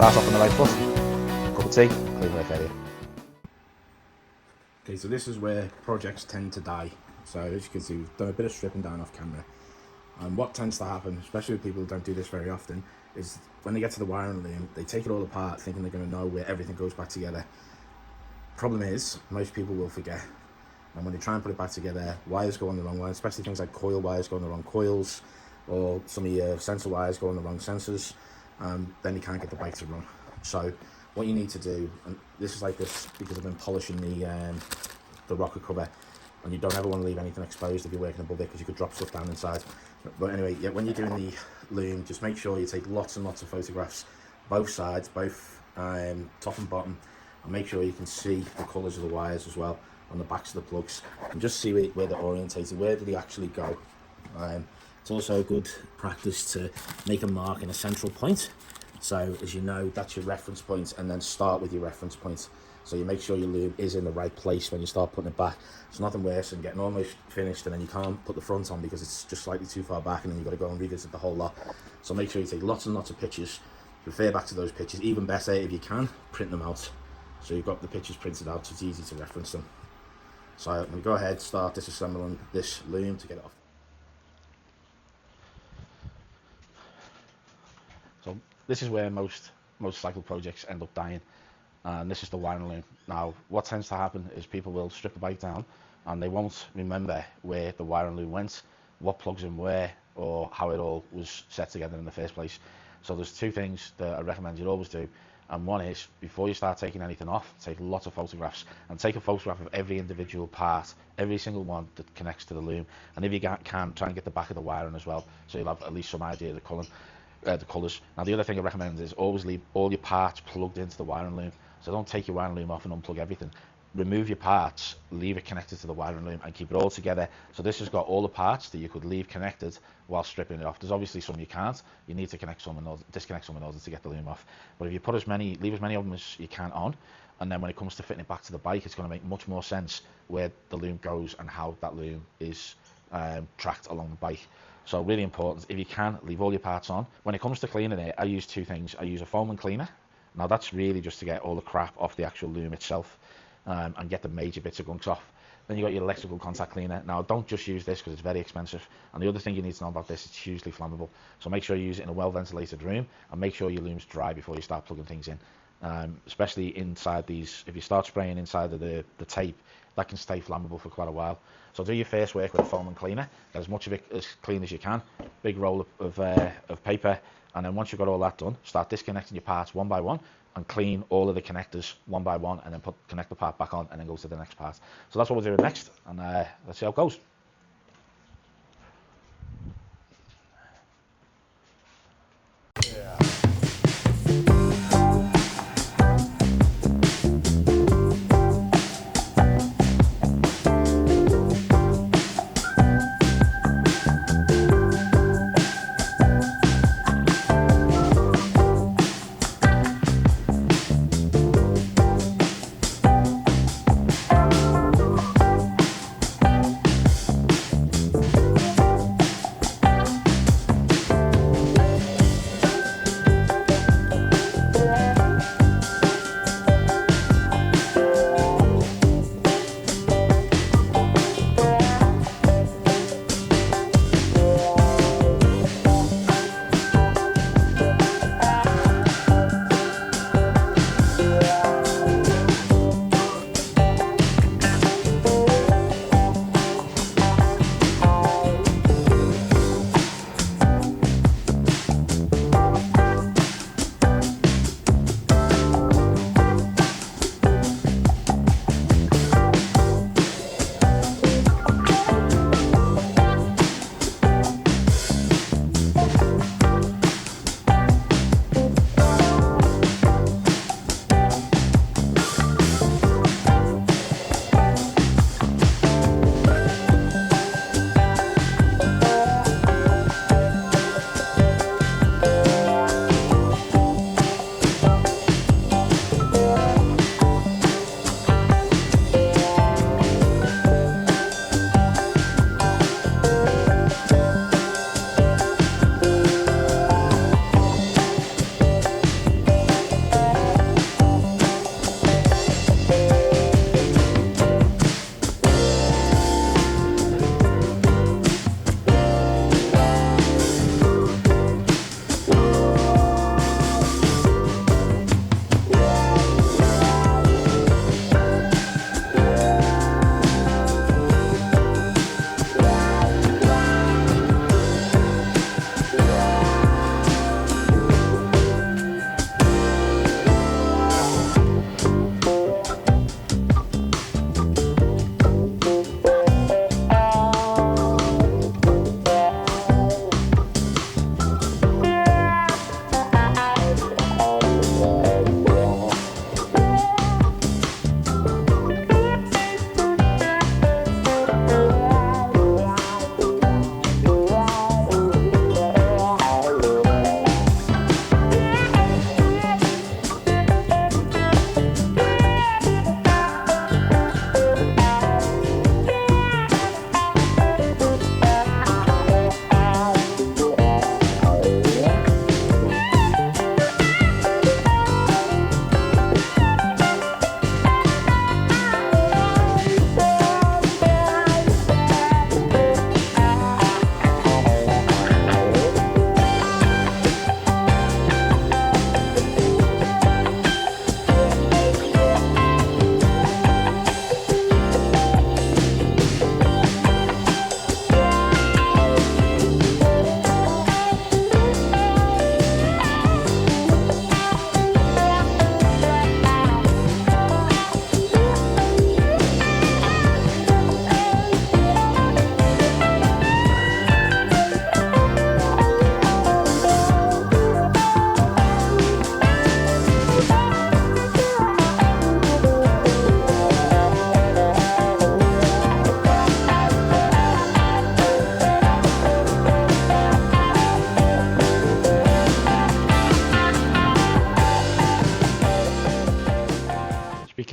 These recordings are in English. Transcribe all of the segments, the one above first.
Start off on the right foot, cup of tea, clean work area. Okay, so this is where projects tend to die. So as you can see, we've done a bit of stripping down off camera. And what tends to happen, especially with people who don't do this very often, is when they get to the wiring loom, they take it all apart thinking they're going to know where everything goes back together. Problem is, most people will forget. And when they try and put it back together, wires go on the wrong way, especially things like coil wires go on the wrong coils, or some of your sensor wires go on the wrong sensors, then you can't get the bike to run. So what you need to do, and this is like this because I've been polishing the rocker cover, and you don't ever want to leave anything exposed if you're working above it because you could drop stuff down inside. But anyway, yeah, when you're doing the loom, just make sure you take lots and lots of photographs, both sides, both top and bottom, and make sure you can see the colours of the wires as well on the backs of the plugs, and just see where they're orientated, where do they actually go. It's also good practice to make a mark in a central point, so as you know, that's your reference point, and then start with your reference point. So you make sure your loom is in the right place when you start putting it back. It's nothing worse than getting almost finished and then you can't put the front on because it's just slightly too far back, and then you've got to go and revisit the whole lot. So make sure you take lots and lots of pictures, refer back to those pictures. Even better, if you can, print them out. So you've got the pictures printed out, so it's easy to reference them. So I'm going to go ahead, start disassembling this loom to get it off. So this is where most cycle projects end up dying, and this is the wiring loom. Now what tends to happen is people will strip the bike down and they won't remember where the wiring loom went, what plugs in where, or how it all was set together in the first place. So there's two things that I recommend you always do, and one is, before you start taking anything off, take lots of photographs, and take a photograph of every individual part, every single one that connects to the loom, and if you can, try and get the back of the wiring as well, so you'll have at least some idea of the colours. Now the other thing I recommend is always leave all your parts plugged into the wiring loom. So don't take your wiring loom off and unplug everything. Remove your parts, leave it connected to the wiring loom, and keep it all together. So this has got all the parts that you could leave connected while stripping it off. There's obviously some you can't. You need to connect some and disconnect some in order to get the loom off. But if you put leave as many of them as you can on, and then when it comes to fitting it back to the bike, it's going to make much more sense where the loom goes and how that loom is tracked along the bike. So really important, if you can, leave all your parts on. When it comes to cleaning it, I use two things. I use a foam and cleaner. Now that's really just to get all the crap off the actual loom itself, and get the major bits of gunks off. Then you got your electrical contact cleaner. Now don't just use this because it's very expensive, and the other thing you need to know about this, it's hugely flammable. So make sure you use it in a well ventilated room, and make sure your loom's dry before you start plugging things in. Especially inside these, if you start spraying inside of the tape, that can stay flammable for quite a while. So do your first work with a foam and cleaner, get as much of it as clean as you can, big roll of paper, and then once you've got all that done, start disconnecting your parts one by one, and clean all of the connectors one by one, and then connect the part back on, and then go to the next part. So that's what we're doing next, and let's see how it goes.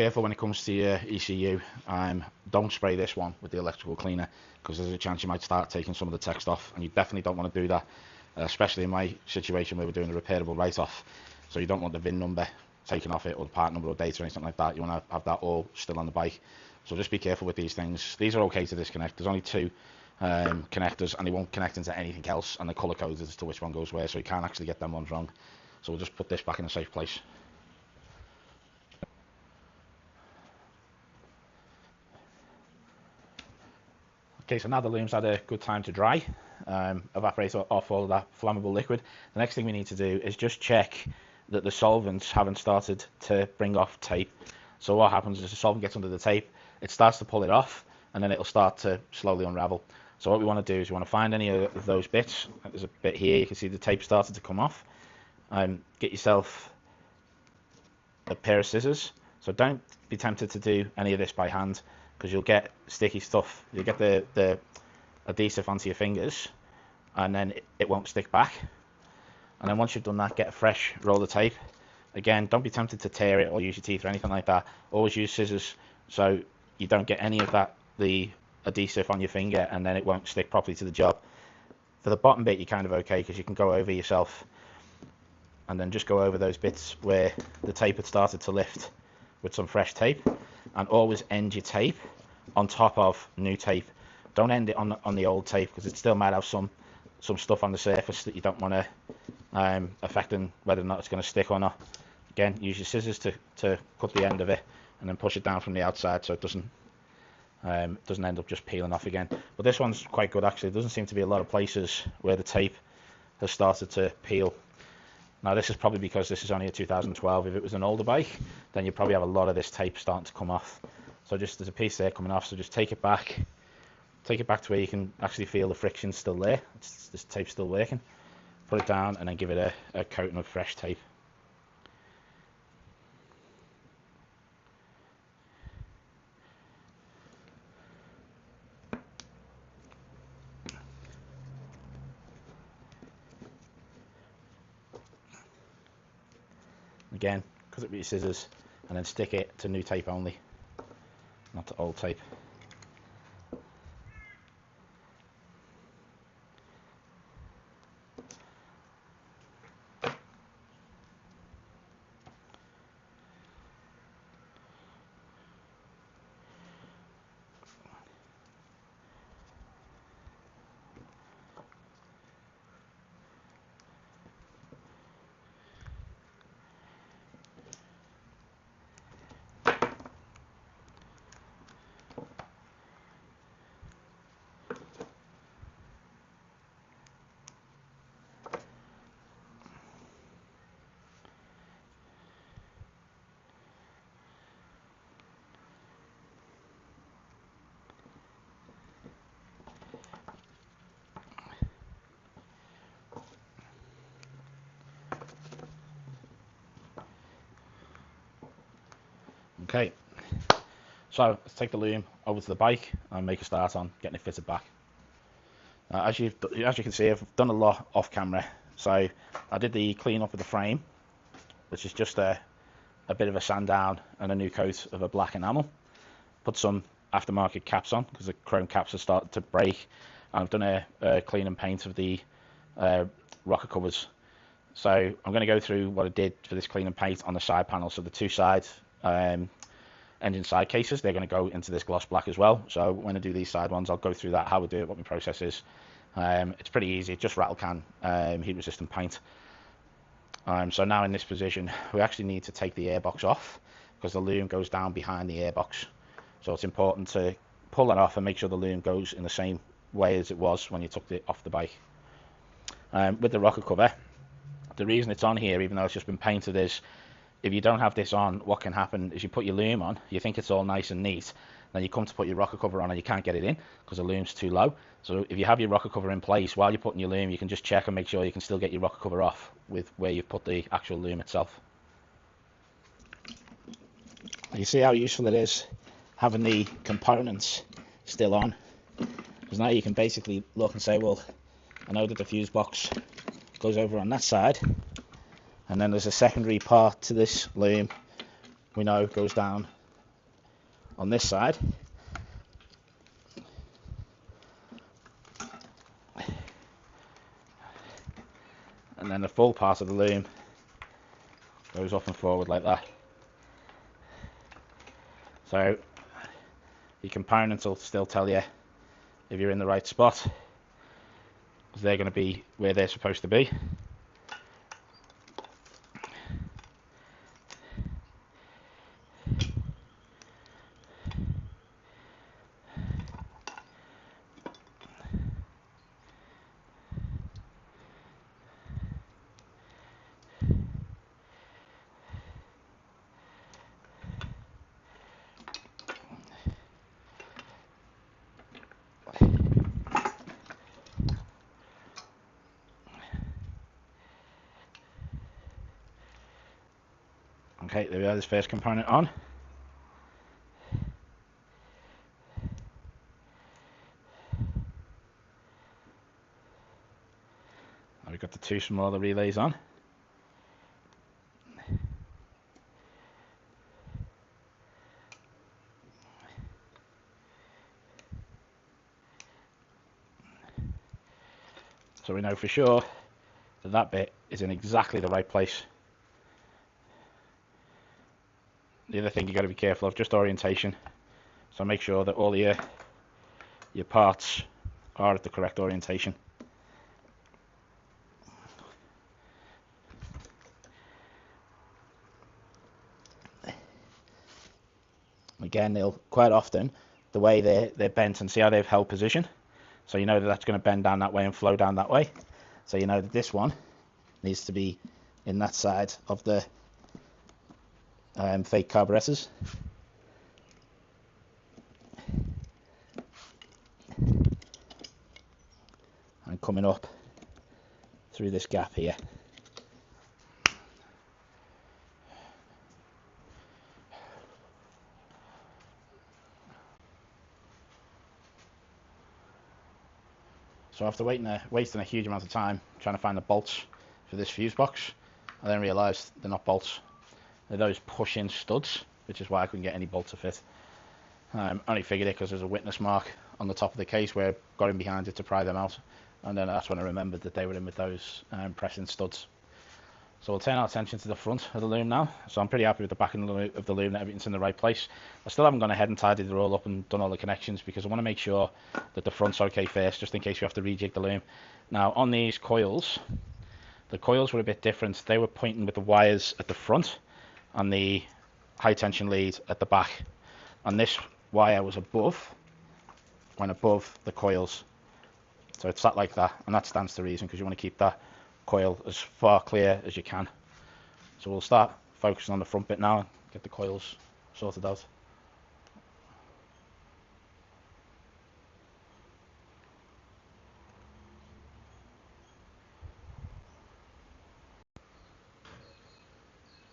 careful when it comes to your ECU. Don't spray this one with the electrical cleaner, because there's a chance you might start taking some of the text off, and you definitely don't want to do that, especially in my situation where we're doing a repairable write-off. So you don't want the VIN number taken off it, or the part number or date or anything like that. You want to have that all still on the bike. So just be careful with these things. These are okay to disconnect. There's only 2 connectors, and they won't connect into anything else, and they're colour coded as to which one goes where, so you can't actually get them ones wrong. So we'll just put this back in a safe place. Okay, so now the loom's had a good time to dry, evaporate off all of that flammable liquid. The next thing we need to do is just check that the solvents haven't started to bring off tape. So what happens is the solvent gets under the tape, it starts to pull it off, and then it'll start to slowly unravel. So what we want to do is we want to find any of those bits. There's a bit here, you can see the tape started to come off. Get yourself a pair of scissors. So don't be tempted to do any of this by hand, because you'll get sticky stuff. You'll get the adhesive onto your fingers, and then it won't stick back. And then once you've done that, get a fresh roll of tape. Again, don't be tempted to tear it or use your teeth or anything like that. Always use scissors, so you don't get any of the adhesive on your finger, and then it won't stick properly to the job. For the bottom bit, you're kind of okay, because you can go over yourself, and then just go over those bits where the tape had started to lift with some fresh tape. And always end your tape on top of new tape. Don't end it on the old tape, because it still might have some stuff on the surface that you don't want to affecting whether or not it's going to stick or not. Again, use your scissors to cut the end of it, and then push it down from the outside so it doesn't end up just peeling off again. But this one's quite good actually. There doesn't seem to be a lot of places where the tape has started to peel. Now this is probably because this is only a 2012. If it was an older bike, then you'd probably have a lot of this tape starting to come off. So just there's a piece there coming off, so just take it back to where you can actually feel the friction still there. This tape's still working. Put it down, and then give it a coating of fresh tape. Again, cut it with your scissors, and then stick it to new tape only, not to old tape. Okay, so let's take the loom over to the bike and make a start on getting it fitted back. As you can see, I've done a lot off camera. So I did the clean up of the frame, which is just a bit of a sand down and a new coat of a black enamel. Put some aftermarket caps on, because the chrome caps have started to break. And I've done a clean and paint of the rocker covers. So I'm going to go through what I did for this clean and paint on the side panel. So the 2 sides engine side cases, they're going to go into this gloss black as well. So when I do these side ones, I'll go through that, how we do it, what my process is. It's pretty easy, just rattle can heat resistant paint. So now in this position, we actually need to take the airbox off, because the loom goes down behind the airbox. So it's important to pull that off and make sure the loom goes in the same way as it was when you took it off the bike. With the rocker cover, the reason it's on here, even though it's just been painted, is if you don't have this on, what can happen is you put your loom on, you think it's all nice and neat, then you come to put your rocker cover on and you can't get it in because the loom's too low. So if you have your rocker cover in place while you're putting your loom, you can just check and make sure you can still get your rocker cover off with where you've put the actual loom itself. You see how useful it is having the components still on, because now you can basically look and say, well, I know that the fuse box goes over on that side, and then there's a secondary part to this loom we know goes down on this side. And then the full part of the loom goes up and forward like that. So your components will still tell you if you're in the right spot, because they're going to be where they're supposed to be. Okay, there we are, this first component on. Now we've got the two smaller relays on. So we know for sure that that bit is in exactly the right place. The other thing you've got to be careful of, just orientation. So make sure that all your parts are at the correct orientation. Again, they'll quite often, the way they're bent, and see how they've held position. So you know that that's going to bend down that way and flow down that way. So you know that this one needs to be in that side of the fake carburetors. And coming up through this gap here. So after wasting a huge amount of time trying to find the bolts for this fuse box, I then realised they're not bolts. They're those push-in studs, which is why I couldn't get any bolt to fit. Only figured it because there's a witness mark on the top of the case where I got in behind it to pry them out. And then that's when I remembered that they were in with those press-in studs. So we'll turn our attention to the front of the loom now. So I'm pretty happy with the back of the loom, that everything's in the right place. I still haven't gone ahead and tidied it all up and done all the connections, because I want to make sure that the front's okay first, just in case we have to rejig the loom. Now on these coils, the coils were a bit different. They were pointing with the wires at the front and the high tension lead at the back. And this wire was went above the coils. So it's sat like that, and that stands to reason, because you want to keep that coil as far clear as you can. So we'll start focusing on the front bit now and get the coils sorted out.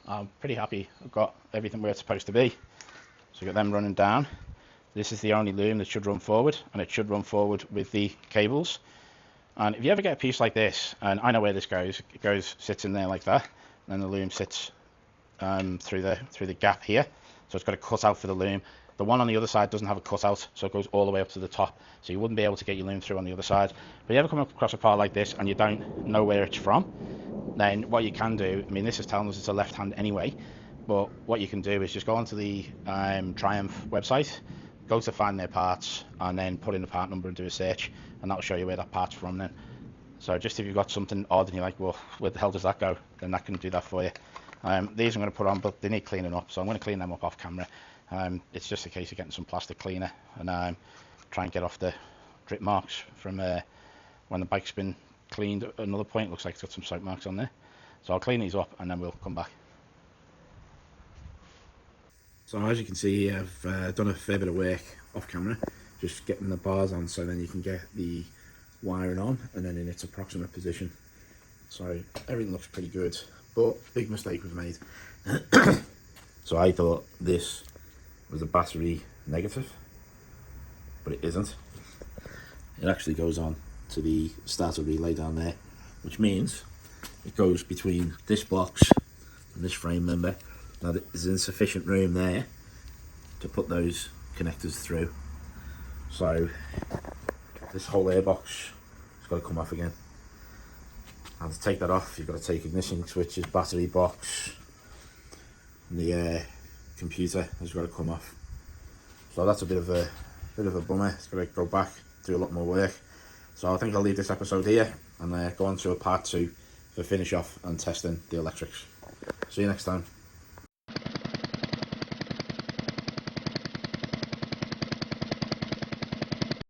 I'm pretty happy I've got everything where it's supposed to be. So we've got them running down. This is the only loom that should run forward, and it should run forward with the cables. And if you ever get a piece like this, and I know where this goes, sits in there like that, and then the loom sits through the gap here. So it's got a cutout for the loom. The one on the other side doesn't have a cutout, so it goes all the way up to the top. So you wouldn't be able to get your loom through on the other side. But if you ever come across a part like this and you don't know where it's from, then what you can do, I mean, this is telling us it's a left hand anyway, but what you can do is just go onto the Triumph website, go to find their parts, and then put in the part number and do a search, and that'll show you where that part's from then. So just if you've got something odd and you're like, well, where the hell does that go, then that can do that for you. These I'm going to put on, but they need cleaning up, so I'm going to clean them up off camera. It's just a case of getting some plastic cleaner and try and get off the drip marks from when the bike's been cleaned at another point. It looks like it's got some soap marks on there. So I'll clean these up and then we'll come back. So as you can see here, I've done a fair bit of work off camera, just getting the bars on so then you can get the wiring on and then in its approximate position. So everything looks pretty good, but big mistake was made. So I thought this was a battery negative, but it isn't. It actually goes on to the starter relay down there, which means it goes between this box and this frame member. Now there's insufficient room there to put those connectors through. So this whole airbox has got to come off again. And to take that off, you've got to take ignition switches, battery box, and the computer has got to come off. So that's a bit of a bummer. It's got to go back, do a lot more work. So I think I'll leave this episode here and go on to a part 2 for finish off and testing the electrics. See you next time.